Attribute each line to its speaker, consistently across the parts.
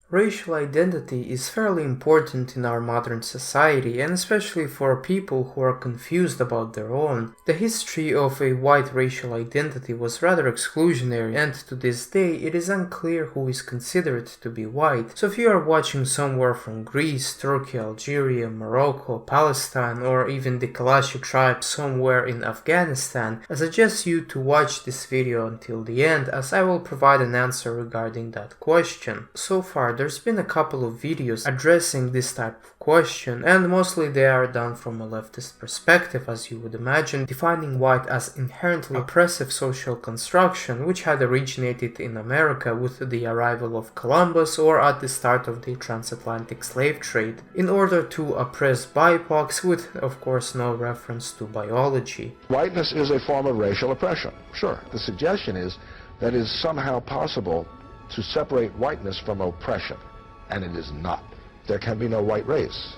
Speaker 1: Racial identity is fairly important in our modern society, and especially for people who are confused about their own. The history of a white racial identity was rather exclusionary, and to this day it is unclear who is considered to be white. So if you are watching somewhere from Greece, Turkey, Algeria, Morocco, Palestine, or even the Kalashi tribe somewhere in Afghanistan, I suggest you to watch this video until the end, as I will provide an answer regarding that question. So far, there's been a couple of videos addressing this type of question, and mostly they are done from a leftist perspective, as you would imagine, defining white as inherently oppressive social construction which had originated in America with the arrival of Columbus or at the start of the transatlantic slave trade, in order to oppress BIPOCs with, of course, no reference to biology.
Speaker 2: Whiteness is a form of racial oppression, sure. The suggestion is that it is somehow possible to separate whiteness from oppression, and it is not. There can be no white race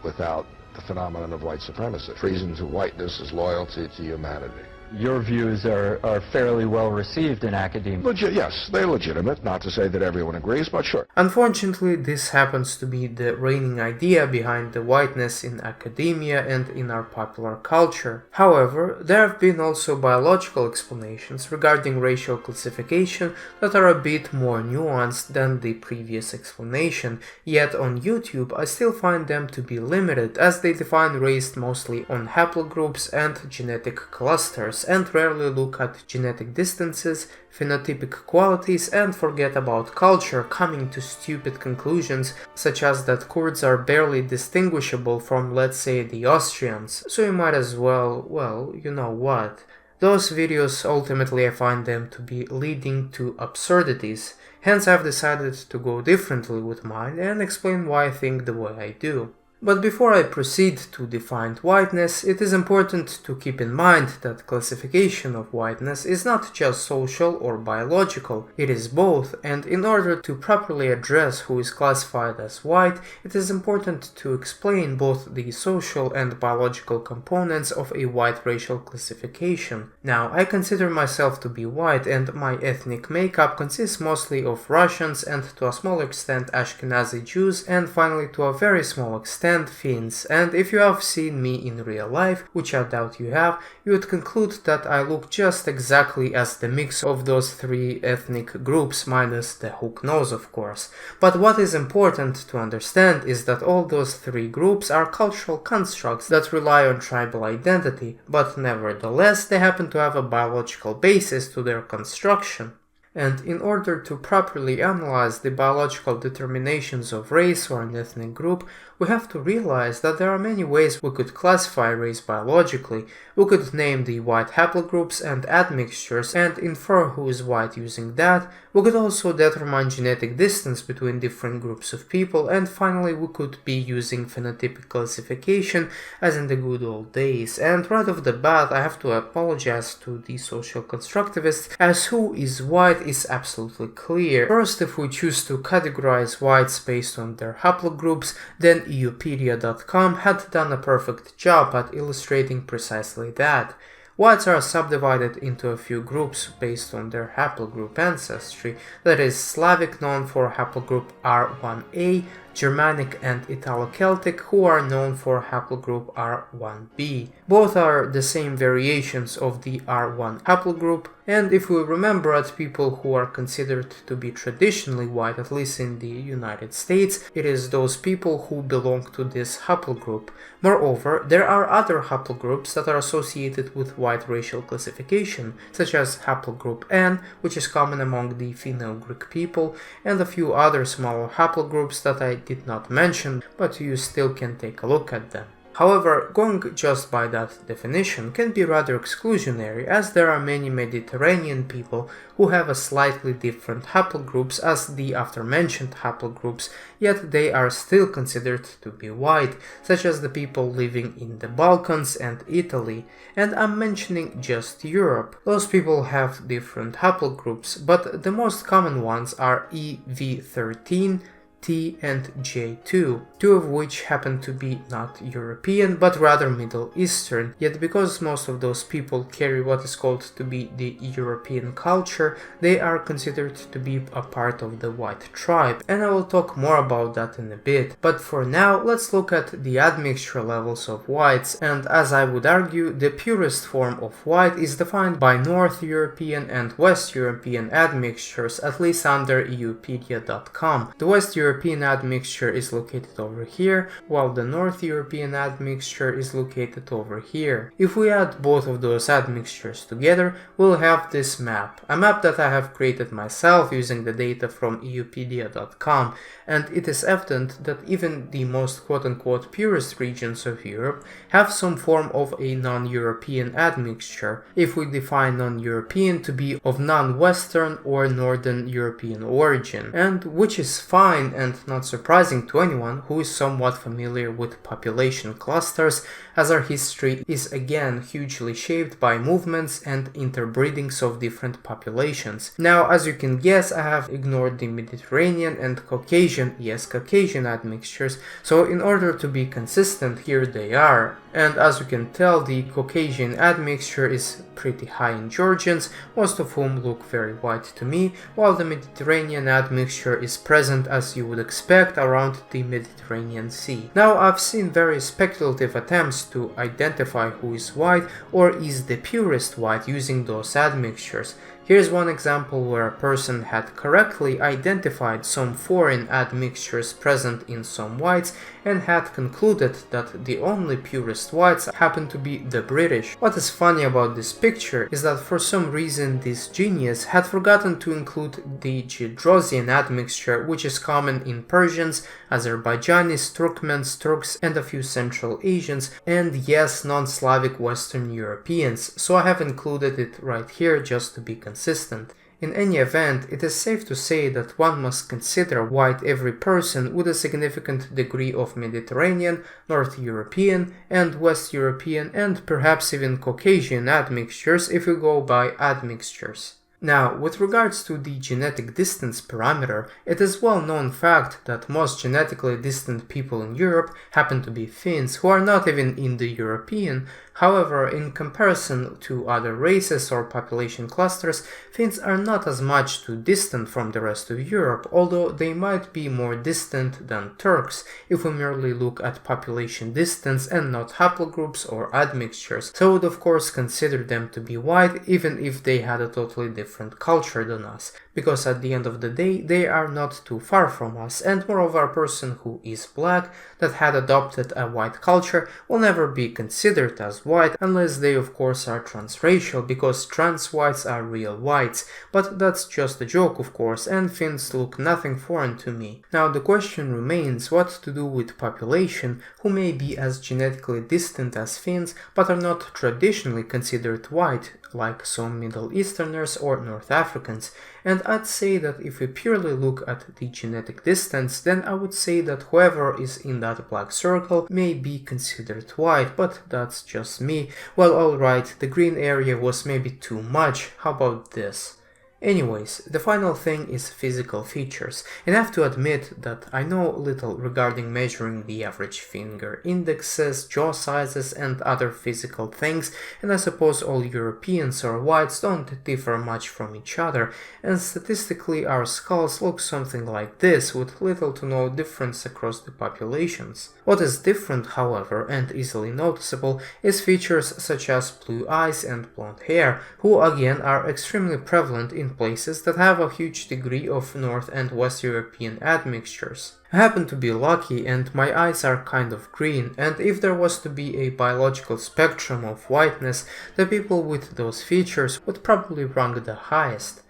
Speaker 2: without the phenomenon of white supremacy. Treason to whiteness is loyalty to humanity.
Speaker 3: Your views are fairly well received in academia.
Speaker 2: Yes, they're legitimate, not to say that everyone agrees, but sure.
Speaker 1: Unfortunately, this happens to be the reigning idea behind the whiteness in academia and in our popular culture. However, there have been also biological explanations regarding racial classification that are a bit more nuanced than the previous explanation, yet on YouTube I still find them to be limited, as they define race mostly on haplogroups and genetic clusters, and rarely look at genetic distances, phenotypic qualities, and forget about culture, coming to stupid conclusions such as that Kurds are barely distinguishable from, let's say, the Austrians. So you might as well, you know what. Those videos, ultimately I find them to be leading to absurdities, hence I've decided to go differently with mine and explain why I think the way I do. But before I proceed to define whiteness, it is important to keep in mind that classification of whiteness is not just social or biological, it is both, and in order to properly address who is classified as white, it is important to explain both the social and biological components of a white racial classification. Now, I consider myself to be white, and my ethnic makeup consists mostly of Russians and to a small extent Ashkenazi Jews, and finally to a very small extent Finns, and if you have seen me in real life, which I doubt you have, you would conclude that I look just exactly as the mix of those three ethnic groups, minus the hook nose of course. But what is important to understand is that all those three groups are cultural constructs that rely on tribal identity, but nevertheless they happen to have a biological basis to their construction. And in order to properly analyze the biological determinations of race or an ethnic group, we have to realize that there are many ways we could classify race biologically. We could name the white haplogroups and admixtures and infer who is white using that. We could also determine genetic distance between different groups of people, and finally we could be using phenotypic classification as in the good old days. And right off the bat I have to apologize to the social constructivists, as who is white is absolutely clear. First, if we choose to categorize whites based on their haplogroups, then Eupedia.com had done a perfect job at illustrating precisely that. Whites are subdivided into a few groups based on their haplogroup ancestry, that is Slavic known for haplogroup R1a, Germanic and Italo-Celtic who are known for haplogroup R1b. Both are the same variations of the R1 haplogroup, and if we remember at people who are considered to be traditionally white, at least in the United States, it is those people who belong to this haplogroup. Moreover, there are other haplogroups that are associated with white racial classification, such as haplogroup N, which is common among the Finno-Greek people, and a few other smaller haplogroups that I did not mention, but you still can take a look at them. However, going just by that definition can be rather exclusionary, as there are many Mediterranean people who have a slightly different haplogroups as the aforementioned haplogroups, yet they are still considered to be white, such as the people living in the Balkans and Italy, and I'm mentioning just Europe. Those people have different haplogroups, but the most common ones are EV13, T and J2, two of which happen to be not European but rather Middle Eastern, yet because most of those people carry what is called to be the European culture, they are considered to be a part of the white tribe, and I will talk more about that in a bit. But for now, let's look at the admixture levels of whites, and as I would argue, the purest form of white is defined by North European and West European admixtures, at least under Eupedia.com. The West European admixture is located over here, while the North European admixture is located over here. If we add both of those admixtures together, we'll have this map. A map that I have created myself using the data from Eupedia.com, and it is evident that even the most quote-unquote purest regions of Europe have some form of a non-European admixture, if we define non-European to be of non-Western or Northern European origin, and which is fine and not surprising to anyone who is somewhat familiar with population clusters, as our history is again hugely shaped by movements and interbreedings of different populations. Now, as you can guess, I have ignored the Mediterranean and Caucasian, yes, Caucasian admixtures, so in order to be consistent, here they are. And as you can tell, the Caucasian admixture is pretty high in Georgians, most of whom look very white to me, while the Mediterranean admixture is present, as you would expect, around the Mediterranean Sea. Now, I've seen very speculative attempts to identify who is white or is the purest white using those admixtures. Here's one example where a person had correctly identified some foreign admixtures present in some whites and had concluded that the only purest whites happen to be the British. What is funny about this picture is that for some reason this genius had forgotten to include the Gedrosian admixture, which is common in Persians, Azerbaijanis, Turkmens, Turks, and a few Central Asians, and yes, non-Slavic Western Europeans, so I have included it right here just to be consistent. In any event, it is safe to say that one must consider white every person with a significant degree of Mediterranean, North European, and West European, and perhaps even Caucasian admixtures if we go by admixtures. Now, with regards to the genetic distance parameter, it is well known fact that most genetically distant people in Europe happen to be Finns, who are not even Indo-European. However, in comparison to other races or population clusters, Finns are not as much too distant from the rest of Europe, although they might be more distant than Turks, if we merely look at population distance and not haplogroups or admixtures. So I would of course consider them to be white even if they had a totally different culture than us, because at the end of the day they are not too far from us, and moreover a person who is black that had adopted a white culture will never be considered as white unless they of course are transracial, because trans whites are real whites, but that's just a joke of course, and Finns look nothing foreign to me. Now the question remains what to do with population who may be as genetically distant as Finns but are not traditionally considered white, like some Middle Easterners or North Africans. And I'd say that if we purely look at the genetic distance, then I would say that whoever is in that black circle may be considered white, but that's just me. Well, alright, the green area was maybe too much, how about this? Anyways, the final thing is physical features, and I have to admit that I know little regarding measuring the average finger indexes, jaw sizes, and other physical things, and I suppose all Europeans or whites don't differ much from each other, and statistically our skulls look something like this, with little to no difference across the populations. What is different, however, and easily noticeable, is features such as blue eyes and blonde hair, who again are extremely prevalent in places that have a huge degree of North and West European admixtures. I happen to be lucky and my eyes are kind of green, and if there was to be a biological spectrum of whiteness, the people with those features would probably rank the highest.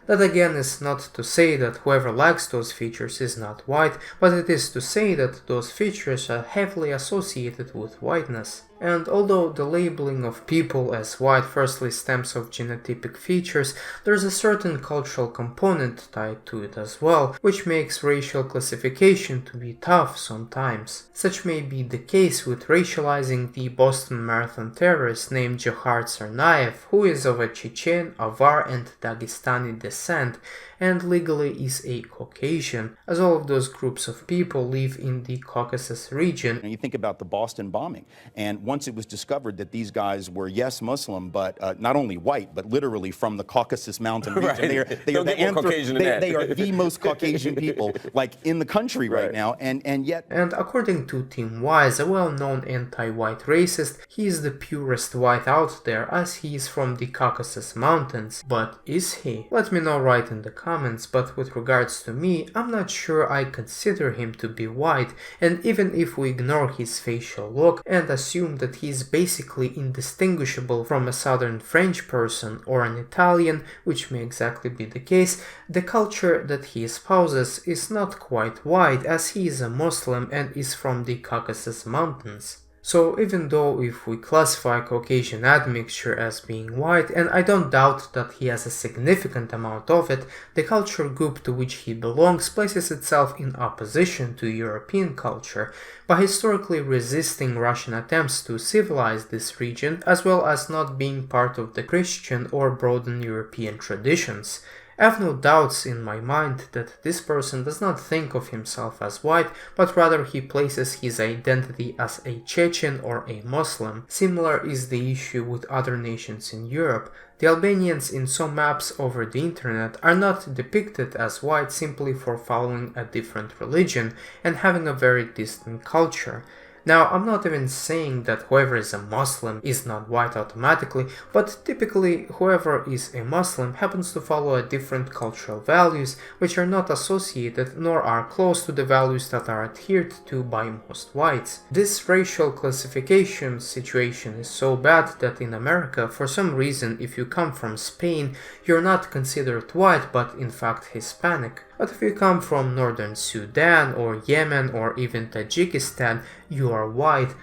Speaker 1: That again is not to say that whoever lacks those features is not white, but it is to say that those features are heavily associated with whiteness. And although the labeling of people as white firstly stems of genotypic features, there's a certain cultural component tied to it as well, which makes racial classification to be tough sometimes. Such may be the case with racializing the Boston Marathon terrorist named Johar Tsarnaev, who is of a Chechen, Avar and Dagestani descent, and legally is a Caucasian, as all of those groups of people live in the Caucasus region.
Speaker 4: And you think about the Boston bombing, and once it was discovered that these guys were, yes, Muslim, but not only white, but literally from the Caucasus mountain region.
Speaker 5: Right.
Speaker 4: They are the most Caucasian people like in the country right now, and yet...
Speaker 1: And according to Tim Wise, a well-known anti-white racist, he is the purest white out there as he is from the Caucasus Mountains. But is he? Let me know right in the comments, but with regards to me, I'm not sure I consider him to be white, and even if we ignore his facial look and assume that he is basically indistinguishable from a southern French person or an Italian, which may exactly be the case, the culture that he espouses is not quite white as he is a Muslim and is from the Caucasus Mountains. So even though if we classify Caucasian admixture as being white, and I don't doubt that he has a significant amount of it, the culture group to which he belongs places itself in opposition to European culture, by historically resisting Russian attempts to civilize this region, as well as not being part of the Christian or broaden European traditions. I have no doubts in my mind that this person does not think of himself as white, but rather he places his identity as a Chechen or a Muslim. Similar is the issue with other nations in Europe. The Albanians in some maps over the internet are not depicted as white simply for following a different religion and having a very distant culture. Now, I'm not even saying that whoever is a Muslim is not white automatically, but typically whoever is a Muslim happens to follow a different cultural values which are not associated nor are close to the values that are adhered to by most whites. This racial classification situation is so bad that in America, for some reason, if you come from Spain, you're not considered white but in fact Hispanic. But if you come from northern Sudan or Yemen or even Tajikistan, you are white,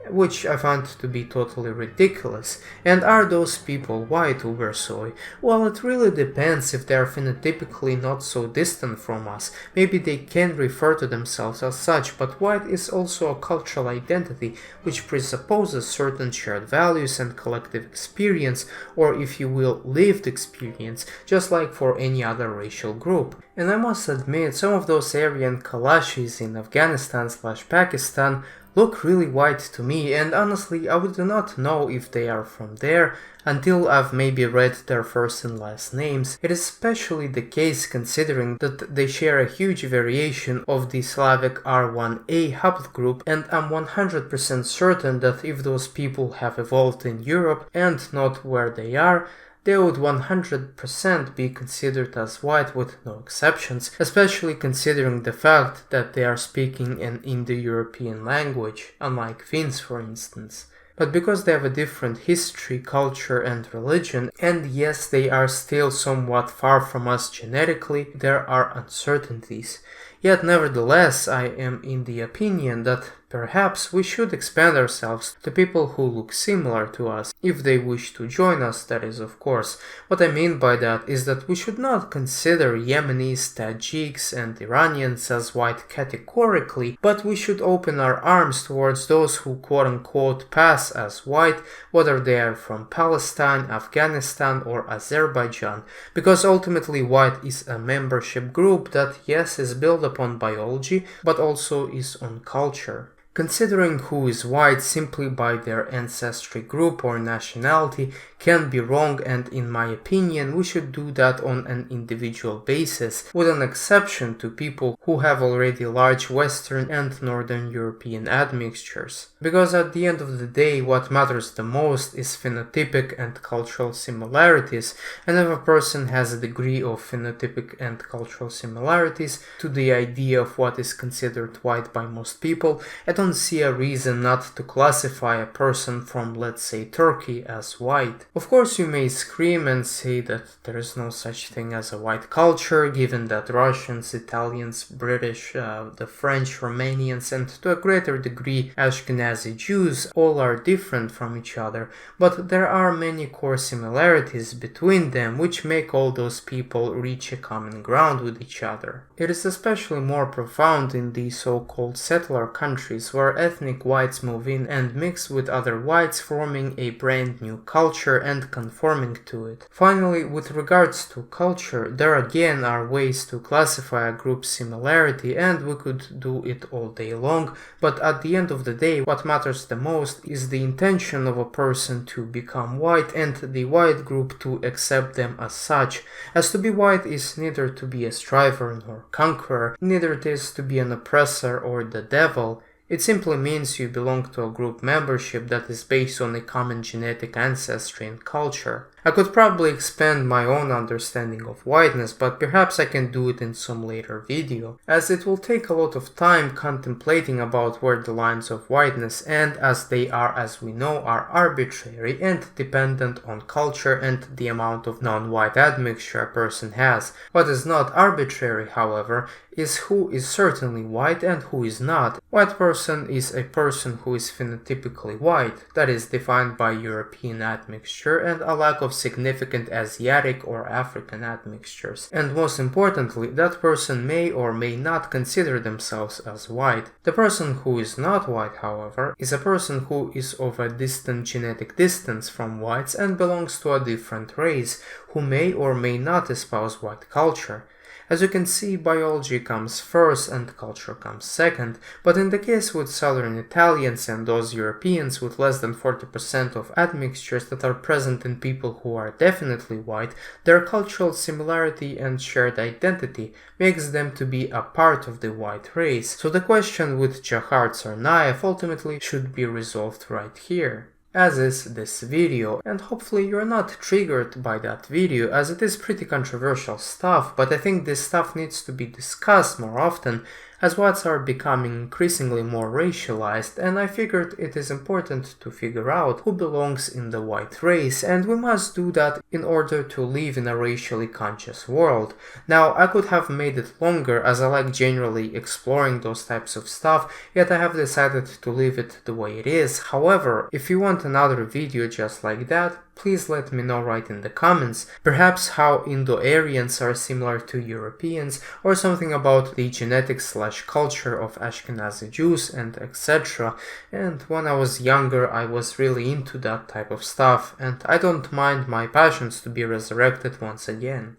Speaker 1: which I find to be totally ridiculous. And are those people white, ubersoy? Well, it really depends if they are phenotypically not so distant from us. Maybe they can refer to themselves as such, but white is also a cultural identity which presupposes certain shared values and collective experience, or if you will, lived experience, just like for any other racial group. And I must admit, some of those Aryan Kalashis in Afghanistan/Pakistan look really white to me, and honestly I would not know if they are from there until I've maybe read their first and last names. It is especially the case considering that they share a huge variation of the Slavic R1a haplogroup, and I'm 100% certain that if those people have evolved in Europe and not where they are, they would 100% be considered as white with no exceptions, especially considering the fact that they are speaking an Indo-European language, unlike Finns for instance. But because they have a different history, culture and religion, and yes, they are still somewhat far from us genetically, there are uncertainties. Yet nevertheless, I am in the opinion that perhaps we should expand ourselves to people who look similar to us, if they wish to join us, that is, of course. What I mean by that is that we should not consider Yemenis, Tajiks and Iranians as white categorically, but we should open our arms towards those who quote-unquote pass as white, whether they are from Palestine, Afghanistan or Azerbaijan, because ultimately white is a membership group that yes is built upon biology, but also is on culture. Considering who is white simply by their ancestry group or nationality can be wrong, and in my opinion we should do that on an individual basis, with an exception to people who have already large Western and Northern European admixtures. Because at the end of the day what matters the most is phenotypic and cultural similarities, and if a person has a degree of phenotypic and cultural similarities to the idea of what is considered white by most people, I don't see a reason not to classify a person from, let's say, Turkey as white. Of course you may scream and say that there is no such thing as a white culture, given that Russians, Italians, British, the French, Romanians and to a greater degree Ashkenazi Jews all are different from each other, but there are many core similarities between them which make all those people reach a common ground with each other. It is especially more profound in the so-called settler countries where ethnic whites move in and mix with other whites, forming a brand new culture and conforming to it. Finally, with regards to culture, there again are ways to classify a group's similarity, and we could do it all day long, but at the end of the day, what matters the most is the intention of a person to become white and the white group to accept them as such, as to be white is neither to be a striver nor conqueror, neither it is to be an oppressor or the devil. It simply means you belong to a group membership that is based on a common genetic ancestry and culture. I could probably expand my own understanding of whiteness, but perhaps I can do it in some later video, as it will take a lot of time contemplating about where the lines of whiteness end, as they are, as we know, are arbitrary and dependent on culture and the amount of non-white admixture a person has. What is not arbitrary, however, is who is certainly white and who is not. White person is a person who is phenotypically white, that is defined by European admixture and a lack of significant Asiatic or African admixtures. And most importantly, that person may or may not consider themselves as white. The person who is not white, however, is a person who is of a distant genetic distance from whites and belongs to a different race, who may or may not espouse white culture. As you can see, biology comes first and culture comes second, but in the case with Southern Italians and those Europeans with less than 40% of admixtures that are present in people who are definitely white, their cultural similarity and shared identity makes them to be a part of the white race. So the question with Jahar Tsarnaev ultimately should be resolved right here, as is this video, and hopefully you're not triggered by that video, as it is pretty controversial stuff, but I think this stuff needs to be discussed more often, as whites are becoming increasingly more racialized, and I figured it is important to figure out who belongs in the white race, and we must do that in order to live in a racially conscious world. Now, I could have made it longer, as I like generally exploring those types of stuff, yet I have decided to leave it the way it is. However, if you want another video just like that, please let me know right in the comments, perhaps how Indo-Aryans are similar to Europeans, or something about the genetics/culture of Ashkenazi Jews and etc. And when I was younger I was really into that type of stuff, and I don't mind my passions to be resurrected once again.